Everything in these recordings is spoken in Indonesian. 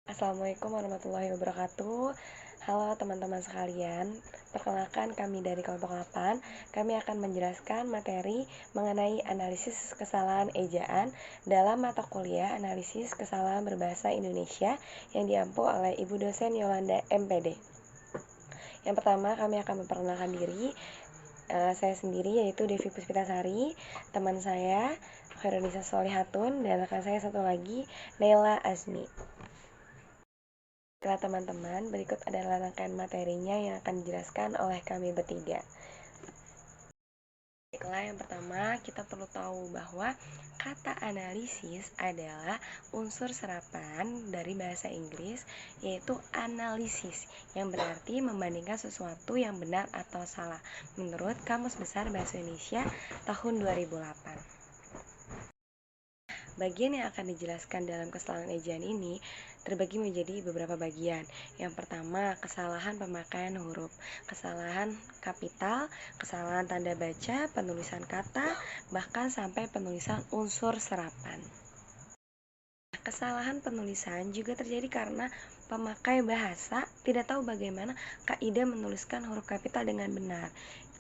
Assalamualaikum warahmatullahi wabarakatuh. Halo teman-teman sekalian, perkenalkan kami dari kelompok 8. Kami akan menjelaskan materi mengenai analisis kesalahan ejaan dalam mata kuliah analisis kesalahan berbahasa Indonesia yang diampu oleh Ibu dosen Yolanda MPD. Yang pertama, kami akan memperkenalkan diri. Saya sendiri yaitu Devi Puspitasari, teman saya Khairunisa Solihatun, dan rekan saya satu lagi Naila Azmi. Baiklah teman-teman, berikut adalah rangkaian materinya yang akan dijelaskan oleh kami bertiga. Baiklah, yang pertama kita perlu tahu bahwa kata analisis adalah unsur serapan dari bahasa Inggris, yaitu analisis, yang berarti membandingkan sesuatu yang benar atau salah, menurut Kamus Besar Bahasa Indonesia tahun 2008. Bagian yang akan dijelaskan dalam kesalahan ejaan ini terbagi menjadi beberapa bagian. Yang pertama, kesalahan pemakaian huruf, kesalahan kapital, kesalahan tanda baca, penulisan kata, bahkan sampai penulisan unsur serapan. Kesalahan penulisan juga terjadi karena pemakai bahasa tidak tahu bagaimana kaidah menuliskan huruf kapital dengan benar.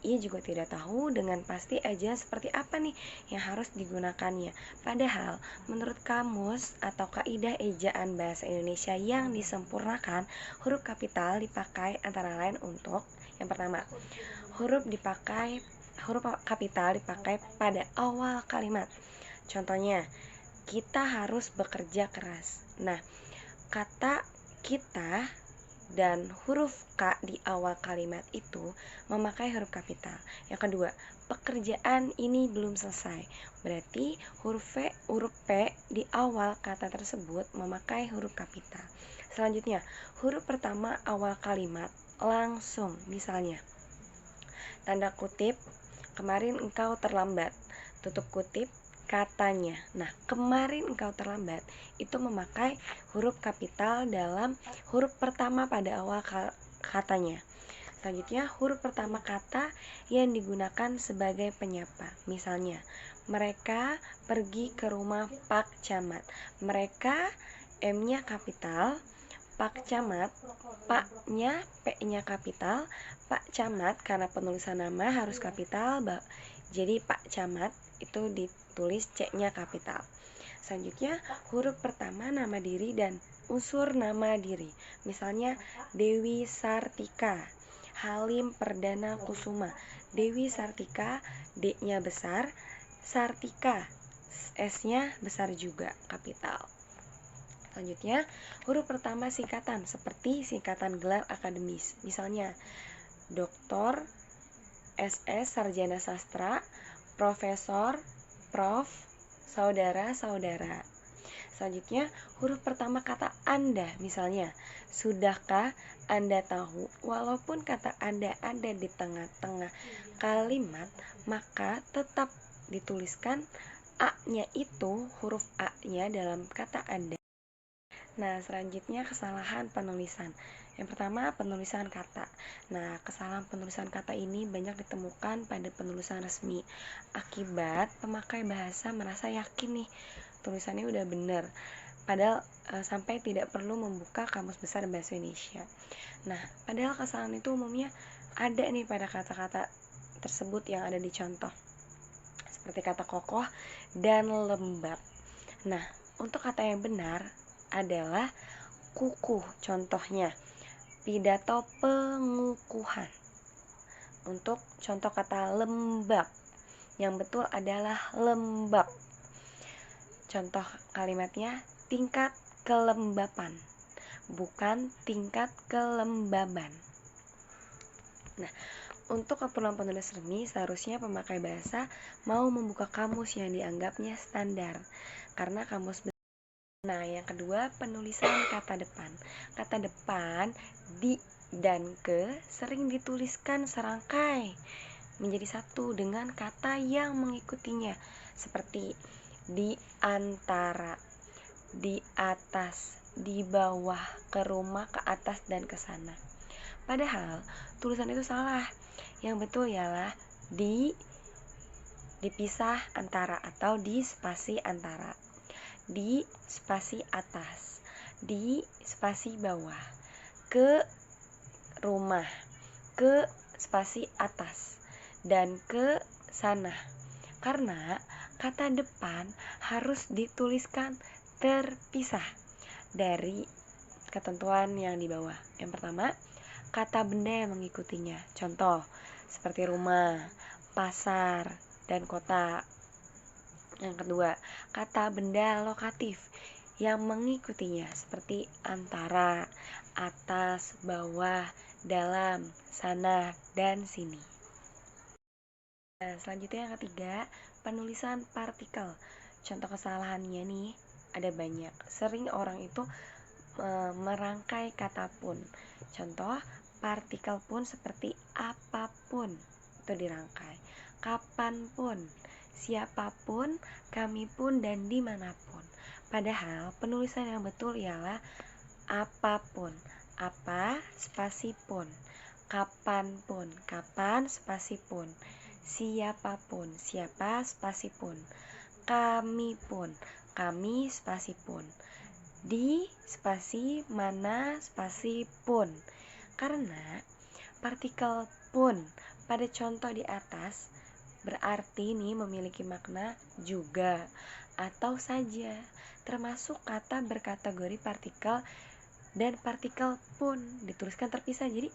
Ia juga tidak tahu dengan pasti ejaan seperti apa nih yang harus digunakannya. Padahal menurut kamus atau kaidah ejaan bahasa Indonesia yang disempurnakan, huruf kapital dipakai antara lain untuk yang pertama, huruf kapital dipakai pada awal kalimat. Contohnya, kita harus bekerja keras. Nah, kata kita dan huruf K di awal kalimat itu memakai huruf kapital. Yang kedua, pekerjaan ini belum selesai. Berarti huruf P di awal kata tersebut memakai huruf kapital. Selanjutnya, huruf pertama awal kalimat langsung. Misalnya, tanda kutip, kemarin engkau terlambat. Tutup kutip, katanya. Nah, kemarin engkau terlambat itu memakai huruf kapital dalam huruf pertama pada awal katanya. Selanjutnya, huruf pertama kata yang digunakan sebagai penyapa. Misalnya, mereka pergi ke rumah Pak Camat. Mereka, M-nya kapital, Pak Camat, Pak-nya, P-nya kapital, Pak Camat karena penulisan nama harus kapital, jadi Pak Camat itu ditulis C-nya kapital. Selanjutnya, huruf pertama nama diri dan unsur nama diri. Misalnya, Dewi Sartika, Halim Perdana Kusuma. Dewi Sartika, D-nya besar, Sartika, S-nya besar juga, kapital. Selanjutnya, huruf pertama singkatan, seperti singkatan gelar akademis. Misalnya, Dr., SS, Sarjana Sastra, Profesor, Prof, Saudara, Saudara. Selanjutnya, huruf pertama kata Anda, misalnya, sudahkah Anda tahu? Walaupun kata Anda ada di tengah-tengah kalimat, maka tetap dituliskan A-nya itu, huruf A-nya dalam kata Anda. Nah, selanjutnya kesalahan penulisan. Yang pertama, penulisan kata. Nah, kesalahan penulisan kata ini banyak ditemukan pada penulisan resmi. Akibat pemakai bahasa merasa yakin nih, tulisannya udah benar. Padahal sampai tidak perlu membuka Kamus Besar Bahasa Indonesia. Nah, padahal kesalahan itu umumnya ada nih pada kata-kata tersebut yang ada di contoh. Seperti kata kokoh dan lembab. Nah, untuk kata yang benar adalah kukuh. Contohnya, pidato pengukuhan. Untuk contoh kata lembab, yang betul adalah lembab. Contoh kalimatnya, tingkat kelembapan, bukan tingkat kelembaban. Nah, untuk keperluan penulis resmi, seharusnya pemakai bahasa mau membuka kamus yang dianggapnya standar, karena kamus. Nah, yang kedua, penulisan kata depan. Kata depan di dan ke sering dituliskan serangkai menjadi satu dengan kata yang mengikutinya, seperti di antara, di atas, di bawah, ke rumah, ke atas, dan ke sana. Padahal tulisan itu salah. Yang betul ialah dipisah antara atau di spasi antara, di spasi atas, di spasi bawah, ke rumah, ke spasi atas, dan ke sana. Karena kata depan harus dituliskan terpisah dari ketentuan yang di bawah. Yang pertama, kata benda yang mengikutinya. Contoh, seperti rumah, pasar, dan kota. Yang kedua, kata benda lokatif yang mengikutinya seperti antara, atas, bawah, dalam, sana, dan sini. Nah, selanjutnya yang ketiga, penulisan partikel. Contoh kesalahannya nih, ada banyak. Sering orang itu merangkai kata pun. Contoh, partikel pun seperti apapun itu dirangkai. Kapanpun, siapapun, kami pun, dan dimanapun. Padahal penulisan yang betul ialah apapun, apa spasi pun, kapanpun, kapan spasi pun, siapapun, siapa spasi pun, kami pun, kami spasi pun, di spasi mana spasi pun. Karena partikel pun pada contoh di atas berarti nih memiliki makna juga atau saja, termasuk kata berkategori partikel dan partikel pun dituliskan terpisah. Jadi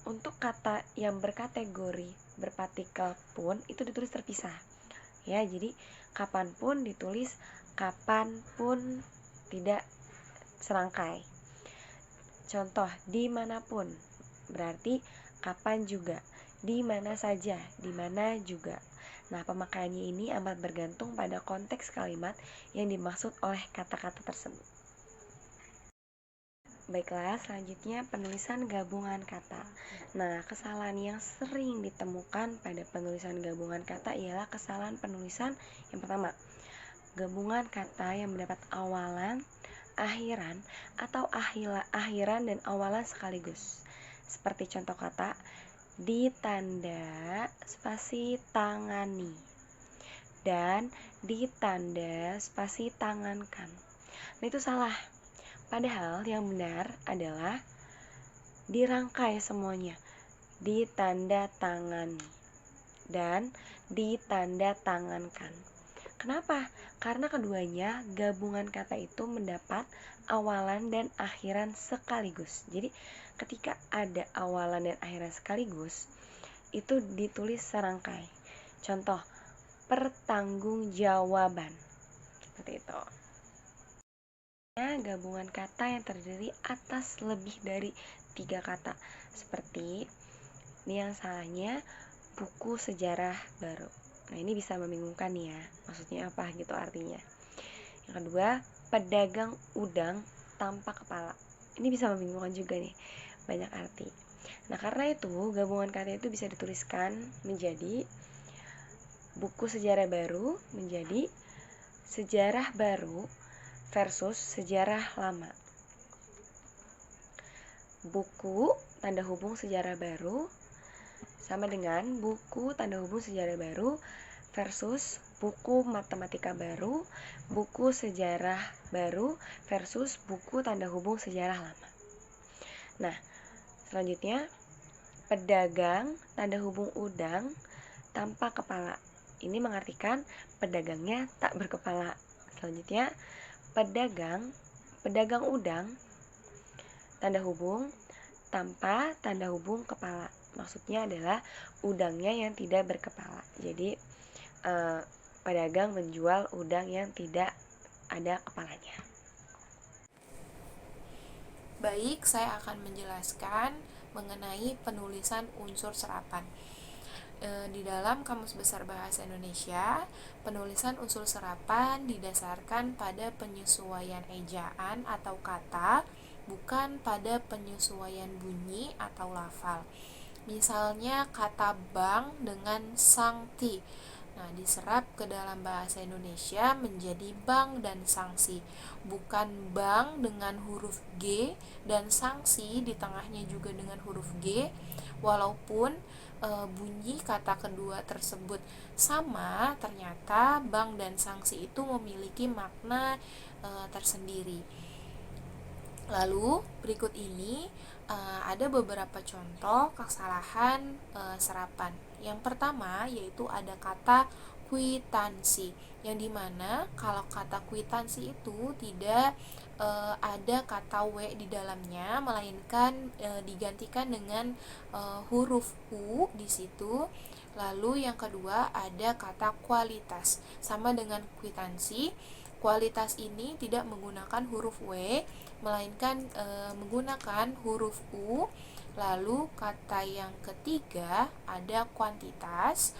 untuk kata yang berkategori berpartikel pun itu ditulis terpisah ya. Jadi kapanpun ditulis kapanpun, tidak serangkai. Contoh, dimanapun berarti kapan juga, di mana saja, di mana juga. Nah, pemakaiannya ini amat bergantung pada konteks kalimat yang dimaksud oleh kata-kata tersebut. Baiklah, selanjutnya penulisan gabungan kata. Nah, kesalahan yang sering ditemukan pada penulisan gabungan kata ialah kesalahan penulisan yang pertama, gabungan kata yang mendapat awalan, akhiran, atau akhiran dan awalan sekaligus. Seperti contoh kata, ditanda spasi tangani dan ditanda spasi tangankan. Nah, itu salah. Padahal yang benar adalah dirangkai semuanya, ditanda tangani dan ditanda tangankan. Kenapa? Karena keduanya gabungan kata itu mendapat awalan dan akhiran sekaligus. Jadi ketika ada awalan dan akhiran sekaligus, itu ditulis serangkai. Contoh, pertanggungjawaban. Seperti itu. Gabungan kata yang terdiri atas lebih dari 3 kata. Seperti ini yang salahnya, buku sejarah baru. Nah, ini bisa membingungkan nih ya, maksudnya apa gitu artinya. Yang kedua, pedagang udang tanpa kepala. Ini bisa membingungkan juga nih, banyak arti. Nah, karena itu gabungan kata itu bisa dituliskan menjadi buku sejarah baru menjadi sejarah baru versus sejarah lama. Buku tanda hubung sejarah baru sama dengan buku tanda hubung sejarah baru versus buku matematika baru, buku sejarah baru versus buku tanda hubung sejarah lama. Nah, selanjutnya pedagang tanda hubung udang tanpa kepala. Ini mengartikan pedagangnya tak berkepala. Selanjutnya pedagang udang tanda hubung tanpa tanda hubung kepala. Maksudnya adalah udangnya yang tidak berkepala. Jadi pedagang menjual udang yang tidak ada kepalanya. Baik, saya akan menjelaskan mengenai penulisan unsur serapan. Di dalam Kamus Besar Bahasa Indonesia, penulisan unsur serapan didasarkan pada penyesuaian ejaan atau kata, bukan pada penyesuaian bunyi atau lafal. Misalnya kata bank dengan sangti. Nah, diserap ke dalam bahasa Indonesia menjadi bank dan sanksi. Bukan bank dengan huruf G dan sanksi di tengahnya juga dengan huruf G, walaupun bunyi kata kedua tersebut sama, ternyata bank dan sanksi itu memiliki makna tersendiri. Lalu berikut ini ada beberapa contoh kesalahan serapan. Yang pertama yaitu ada kata kwitansi, yang dimana kalau kata kwitansi itu tidak ada kata w di dalamnya, melainkan digantikan dengan huruf u di situ. Lalu yang kedua ada kata kualitas, sama dengan kwitansi. Kualitas ini tidak menggunakan huruf w, melainkan menggunakan huruf u. Lalu kata yang ketiga ada kuantitas.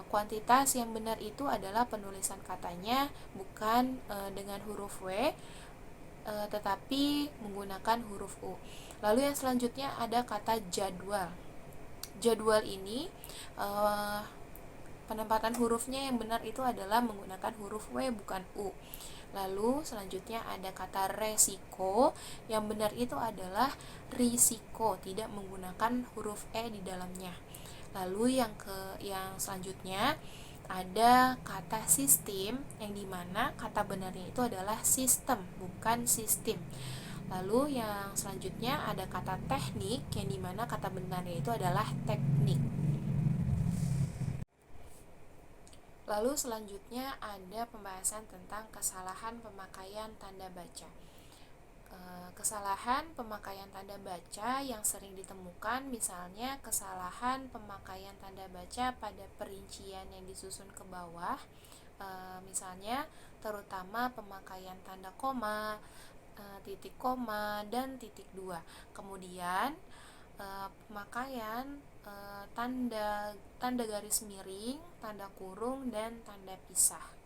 Kuantitas yang benar itu adalah penulisan katanya bukan dengan huruf w, tetapi menggunakan huruf u. Lalu yang selanjutnya ada kata jadwal. Jadwal ini penempatan hurufnya yang benar itu adalah menggunakan huruf w bukan u. Lalu selanjutnya ada kata resiko, yang benar itu adalah risiko, tidak menggunakan huruf e di dalamnya. Lalu yang selanjutnya ada kata sistem, yang dimana kata benarnya itu adalah sistem bukan sistem. Lalu yang selanjutnya ada kata teknik, yang dimana kata benarnya itu adalah teknik. Lalu selanjutnya ada pembahasan tentang kesalahan pemakaian tanda baca. Kesalahan pemakaian tanda baca yang sering ditemukan misalnya kesalahan pemakaian tanda baca pada perincian yang disusun ke bawah, misalnya terutama pemakaian tanda koma, titik koma, dan titik dua. Kemudian pemakaian tanda garis miring, tanda kurung, dan tanda pisah.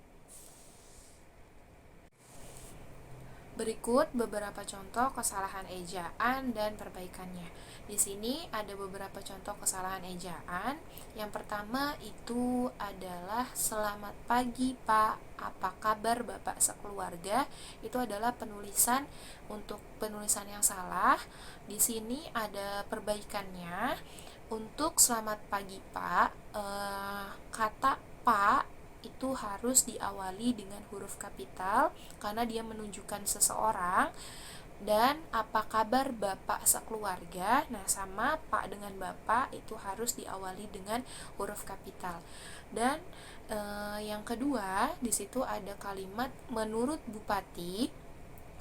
Berikut beberapa contoh kesalahan ejaan dan perbaikannya. Di sini ada beberapa contoh kesalahan ejaan. Yang pertama itu adalah selamat pagi Pak, apa kabar Bapak sekeluarga? Itu adalah penulisan yang salah. Di sini ada perbaikannya. Untuk selamat pagi Pak, kata Pak itu harus diawali dengan huruf kapital karena dia menunjukkan seseorang. Dan apa kabar Bapak sekeluarga? Nah, sama Pak dengan Bapak itu harus diawali dengan huruf kapital. Dan yang kedua, di situ ada kalimat menurut Bupati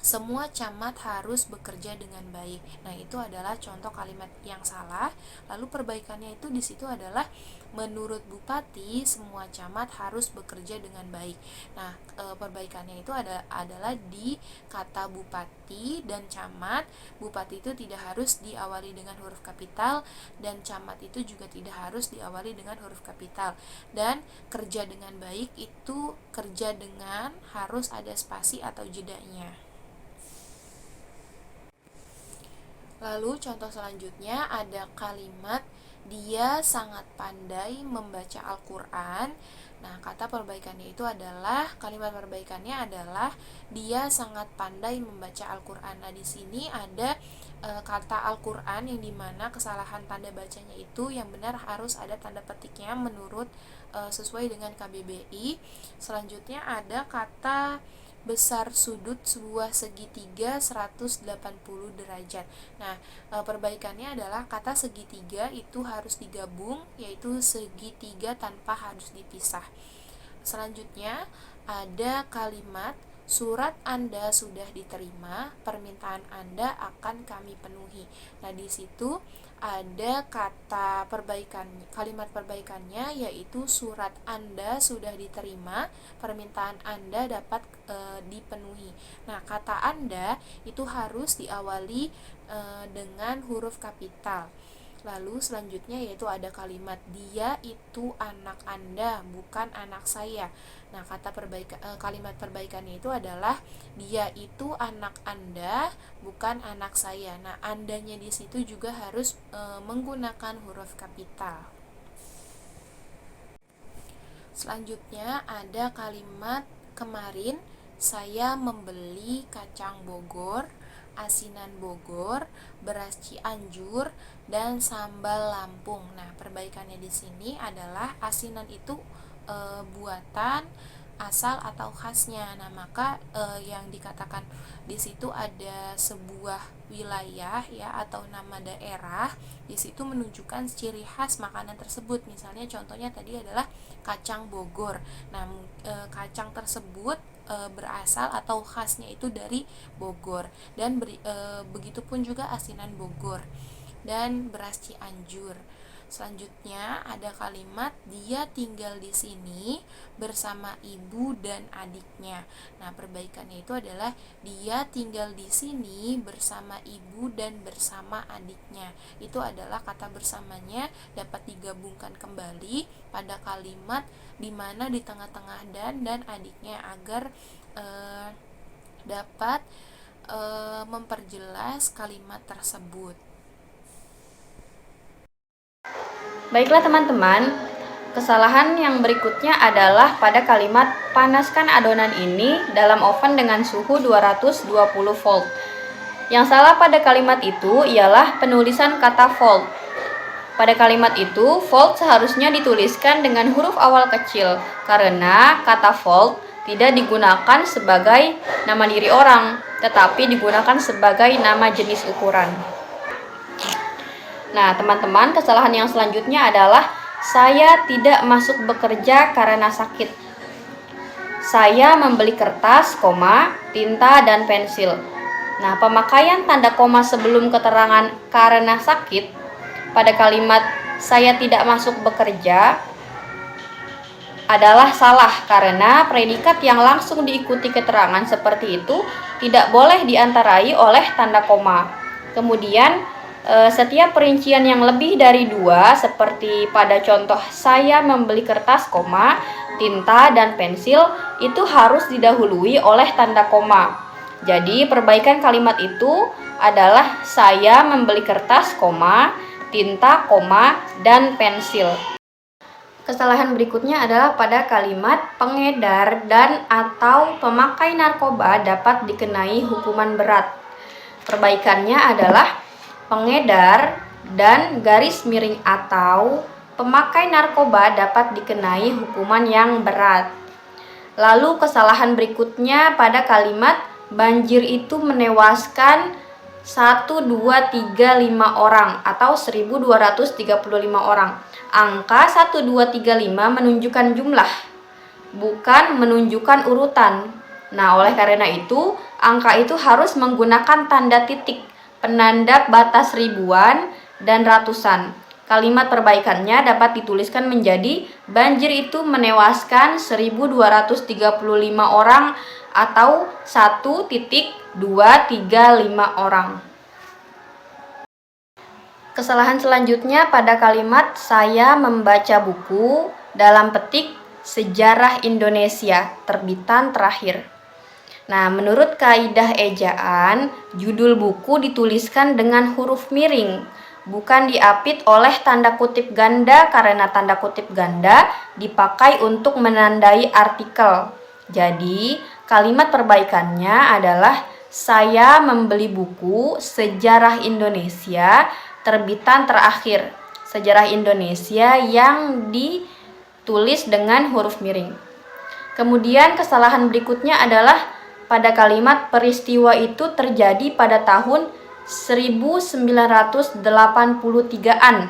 semua camat harus bekerja dengan baik. Nah, itu adalah contoh kalimat yang salah. Lalu perbaikannya itu di situ adalah menurut Bupati semua camat harus bekerja dengan baik. Nah, perbaikannya itu adalah di kata Bupati dan camat. Bupati itu tidak harus diawali dengan huruf kapital dan camat itu juga tidak harus diawali dengan huruf kapital. Dan kerja dengan baik itu kerja dengan harus ada spasi atau jedanya. Lalu contoh selanjutnya ada kalimat dia sangat pandai membaca Al-Quran. Nah, kata perbaikannya itu adalah, kalimat perbaikannya adalah dia sangat pandai membaca Al-Quran. Nah, di sini ada kata Al-Quran yang dimana kesalahan tanda bacanya itu yang benar harus ada tanda petiknya menurut sesuai dengan KBBI. Selanjutnya ada kata besar sudut sebuah segitiga 180 derajat. Nah, perbaikannya adalah kata segitiga itu harus digabung, yaitu segitiga tanpa harus dipisah. Selanjutnya ada kalimat surat Anda sudah diterima, permintaan Anda akan kami penuhi. Nah, di situ ada kata kalimat perbaikannya yaitu surat Anda sudah diterima, permintaan Anda dapat dipenuhi. Nah, kata Anda itu harus diawali dengan huruf kapital. Lalu selanjutnya yaitu ada kalimat dia itu anak Anda, bukan anak saya. Nah, kalimat perbaikannya itu adalah dia itu anak Anda, bukan anak saya. Nah, andanya di situ juga harus menggunakan huruf kapital. Selanjutnya ada kalimat kemarin saya membeli kacang Bogor, asinan Bogor, beras Cianjur, dan sambal Lampung. Nah, perbaikannya di sini adalah asinan itu buatan, asal atau khasnya. Nah, maka yang dikatakan di situ ada sebuah wilayah ya atau nama daerah, di situ menunjukkan ciri khas makanan tersebut. Misalnya contohnya tadi adalah kacang Bogor. Nah, kacang tersebut berasal atau khasnya itu dari Bogor, dan begitupun juga asinan Bogor dan beras Cianjur. Selanjutnya ada kalimat dia tinggal di sini bersama ibu dan adiknya. Nah, perbaikannya itu adalah dia tinggal di sini bersama ibu dan bersama adiknya. Itu adalah kata bersamanya dapat digabungkan kembali pada kalimat di mana di tengah-tengah dan adiknya agar dapat memperjelas kalimat tersebut. Baiklah teman-teman, kesalahan yang berikutnya adalah pada kalimat panaskan adonan ini dalam oven dengan suhu 220 volt. Yang salah pada kalimat itu ialah penulisan kata volt. Pada kalimat itu, volt seharusnya dituliskan dengan huruf awal kecil karena kata volt tidak digunakan sebagai nama diri orang, tetapi digunakan sebagai nama jenis ukuran. Nah, teman-teman, kesalahan yang selanjutnya adalah saya tidak masuk bekerja karena sakit. Saya membeli kertas, tinta, dan pensil. Nah, pemakaian tanda koma sebelum keterangan karena sakit pada kalimat saya tidak masuk bekerja adalah salah karena predikat yang langsung diikuti keterangan seperti itu tidak boleh diantarai oleh tanda koma. Kemudian setiap perincian yang lebih dari 2 seperti pada contoh saya membeli kertas, tinta, dan pensil itu harus didahului oleh tanda koma. Jadi perbaikan kalimat itu adalah saya membeli kertas, tinta, dan pensil. Kesalahan berikutnya adalah pada kalimat pengedar dan atau pemakai narkoba dapat dikenai hukuman berat. Perbaikannya adalah pengedar dan garis miring atau pemakai narkoba dapat dikenai hukuman yang berat. Lalu kesalahan berikutnya pada kalimat banjir itu menewaskan 1, 2, 3, 5 orang atau 1235 orang. Angka 1, 2, 3, 5 menunjukkan jumlah, bukan menunjukkan urutan. Nah, oleh karena itu, angka itu harus menggunakan tanda titik, penanda batas ribuan dan ratusan. Kalimat perbaikannya dapat dituliskan menjadi banjir itu menewaskan 1235 orang atau 1,235 orang. Kesalahan selanjutnya pada kalimat saya membaca buku dalam petik Sejarah Indonesia terbitan terakhir. Nah, menurut kaidah ejaan, judul buku dituliskan dengan huruf miring, bukan diapit oleh tanda kutip ganda karena tanda kutip ganda dipakai untuk menandai artikel. Jadi, kalimat perbaikannya adalah saya membeli buku Sejarah Indonesia terbitan terakhir. Sejarah Indonesia yang ditulis dengan huruf miring. Kemudian kesalahan berikutnya adalah pada kalimat peristiwa itu terjadi pada tahun 1983-an.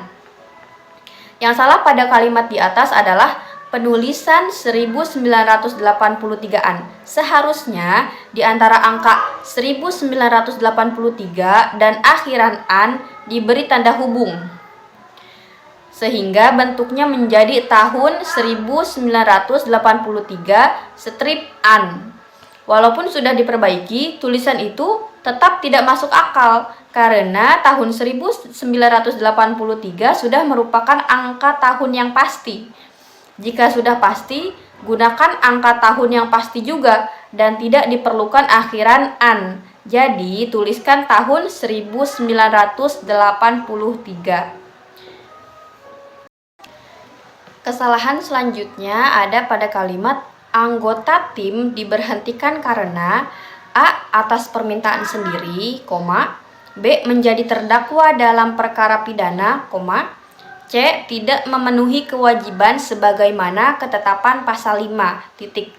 Yang salah pada kalimat di atas adalah penulisan 1983-an. Seharusnya di antara angka 1983 dan akhiran an diberi tanda hubung, sehingga bentuknya menjadi tahun 1983 strip an. Walaupun sudah diperbaiki, tulisan itu tetap tidak masuk akal karena tahun 1983 sudah merupakan angka tahun yang pasti. Jika sudah pasti, gunakan angka tahun yang pasti juga dan tidak diperlukan akhiran an. Jadi, tuliskan tahun 1983. Kesalahan selanjutnya ada pada kalimat anggota tim diberhentikan karena A. Atas permintaan sendiri, B. Menjadi terdakwa dalam perkara pidana, C. Tidak memenuhi kewajiban sebagaimana ketetapan pasal 5, titik.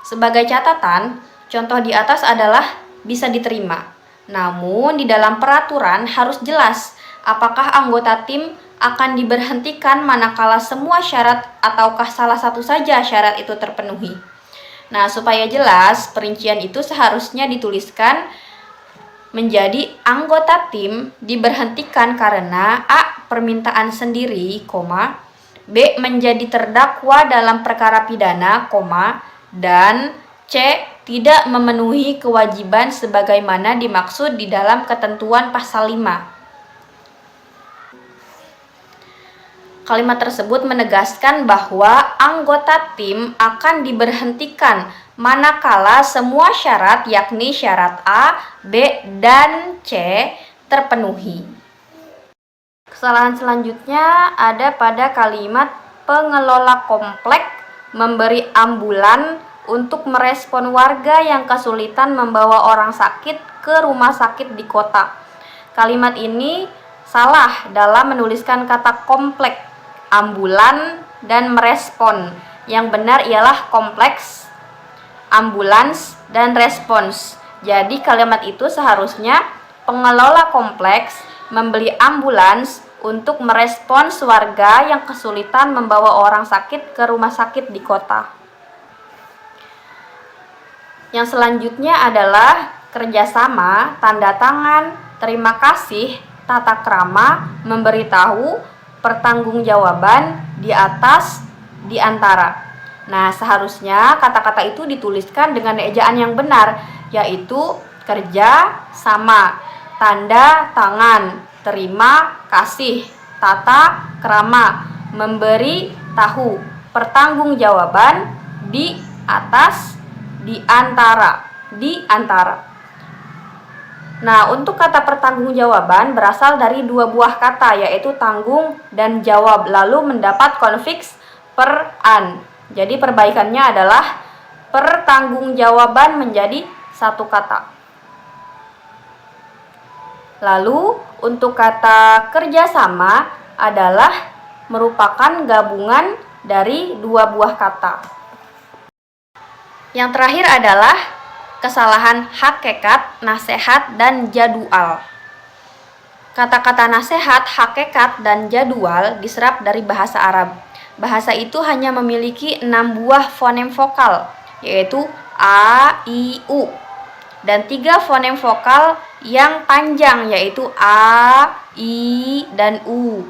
Sebagai catatan, contoh di atas adalah bisa diterima. Namun di dalam peraturan harus jelas apakah anggota tim akan diberhentikan manakala semua syarat ataukah salah satu saja syarat itu terpenuhi. Nah, supaya jelas, perincian itu seharusnya dituliskan menjadi anggota tim diberhentikan karena A. Permintaan sendiri, B. Menjadi terdakwa dalam perkara pidana, dan C. Tidak memenuhi kewajiban sebagaimana dimaksud di dalam ketentuan pasal 5. Kalimat tersebut menegaskan bahwa anggota tim akan diberhentikan manakala semua syarat yakni syarat A, B, dan C terpenuhi. Kesalahan selanjutnya ada pada kalimat pengelola komplek memberi ambulan untuk merespon warga yang kesulitan membawa orang sakit ke rumah sakit di kota. Kalimat ini salah dalam menuliskan kata komplek, ambulan, dan merespon. Yang benar ialah kompleks, ambulans, dan respons. Jadi kalimat itu seharusnya pengelola kompleks membeli ambulans untuk merespons warga yang kesulitan membawa orang sakit ke rumah sakit di kota. Yang selanjutnya adalah kerjasama, tanda tangan, terima kasih, tata krama, memberitahu, pertanggungjawaban, di atas, di antara. Nah, seharusnya kata-kata itu dituliskan dengan ejaan yang benar, yaitu kerja sama, tanda tangan, terima kasih, tata krama, memberi tahu, pertanggungjawaban, di atas, di antara, di antara. Nah, untuk kata pertanggungjawaban berasal dari dua buah kata, yaitu tanggung dan jawab, lalu mendapat konfiks per an. Jadi perbaikannya adalah pertanggungjawaban menjadi satu kata. Lalu untuk kata kerjasama adalah merupakan gabungan dari dua buah kata. Yang terakhir adalah kesalahan hakikat, nasihat, dan jadwal. Kata-kata nasihat, hakikat, dan jadwal diserap dari bahasa Arab. Bahasa itu hanya memiliki 6 buah fonem vokal, yaitu A, I, U. Dan 3 fonem vokal yang panjang, yaitu A, I, dan U.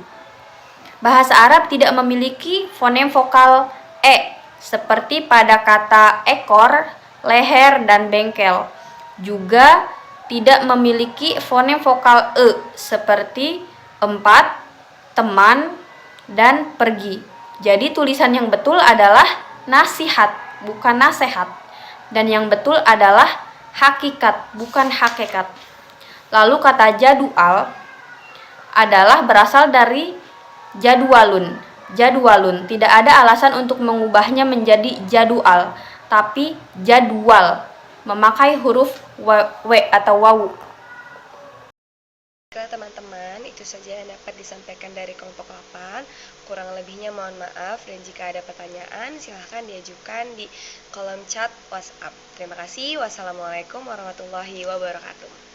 Bahasa Arab tidak memiliki fonem vokal E, seperti pada kata ekor, leher, dan bengkel. Juga tidak memiliki fonem vokal E seperti empat, teman, dan pergi. Jadi tulisan yang betul adalah nasihat, bukan nasehat. Dan yang betul adalah hakikat, bukan hakikat. Lalu kata jadwal adalah berasal dari jadwalun. Jadwalun, tidak ada alasan untuk mengubahnya menjadi jadwal, tapi jadwal, memakai huruf W atau wawu. Baiklah teman-teman, itu saja yang dapat disampaikan dari kelompok 8. Kurang lebihnya mohon maaf, dan jika ada pertanyaan silahkan diajukan di kolom chat WhatsApp. Terima kasih. Wassalamualaikum warahmatullahi wabarakatuh.